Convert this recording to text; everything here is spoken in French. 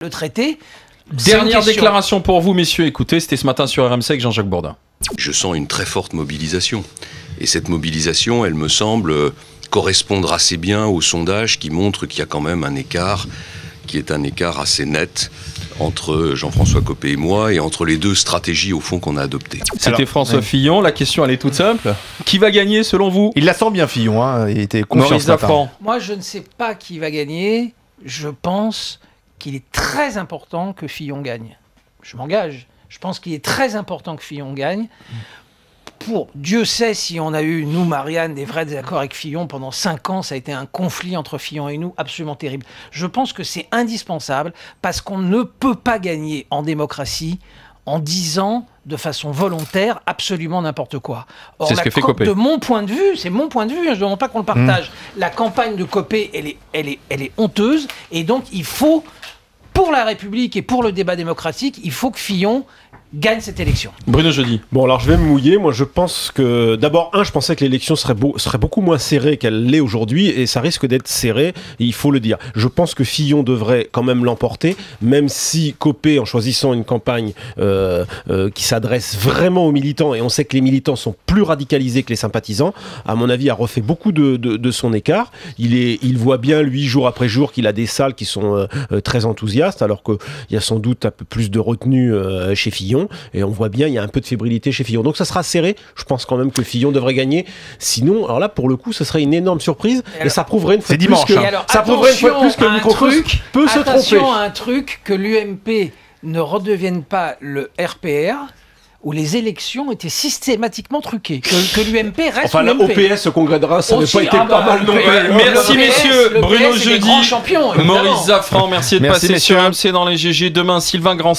le traité. Dernière déclaration pour vous, messieurs. Écoutez, c'était ce matin sur RMC avec Jean-Jacques Bourdin. Je sens une très forte mobilisation. Et cette mobilisation, elle me semble correspondre assez bien aux sondages qui montrent qu'il y a quand même un écart, qui est un écart assez net entre Jean-François Copé et moi, et entre les deux stratégies, au fond, qu'on a adoptées. C'était François Fillon. La question, elle est toute simple. Qui va gagner, selon vous? Il la sent bien, Fillon. Hein. Il était confiant. Maurice Zafran. Moi, je ne sais pas qui va gagner. Je pense qu'il est très important que Fillon gagne. Je m'engage. Je pense qu'il est très important que Fillon gagne. Dieu sait si on a eu, nous, Marianne, des vrais désaccords avec Fillon. Pendant 5 ans, ça a été un conflit entre Fillon et nous absolument terrible. Je pense que c'est indispensable parce qu'on ne peut pas gagner en démocratie en disant de façon volontaire absolument n'importe quoi. C'est ce que fait Copé. De mon point de vue, c'est mon point de vue, je ne demande pas qu'on le partage. La campagne de Copé, elle est honteuse, et donc il faut, pour la République et pour le débat démocratique, il faut que Fillon gagne cette élection. Bruno Jeudi. Bon, alors je vais me mouiller. Moi, je pense que d'abord, je pensais que l'élection serait beaucoup moins serrée qu'elle l'est aujourd'hui, et ça risque d'être serré, il faut le dire. Je pense que Fillon devrait quand même l'emporter, même si Copé, en choisissant une campagne qui s'adresse vraiment aux militants, et on sait que les militants sont plus radicalisés que les sympathisants, à mon avis, a refait beaucoup de son écart. Il voit bien, lui, jour après jour, qu'il a des salles qui sont très enthousiastes, alors qu'il y a sans doute un peu plus de retenue chez Fillon. Et on voit bien, il y a un peu de fébrilité chez Fillon. Donc ça sera serré. Je pense quand même que Fillon devrait gagner. Sinon, alors là, pour le coup, ce serait une énorme surprise. Et ça prouverait une fois de plus que le microcosme peut se tromper. Attention à un truc, que l'UMP ne redevienne pas le RPR, où les élections étaient systématiquement truquées. Que l'UMP reste enfin, la OPS au Congrès de Reims, ça n'avait pas été pas mal non plus. Merci, messieurs. Bruno Jeudi, Maurice Zafran, merci de passer sur RMC dans les GG. Demain, Sylvain Grand.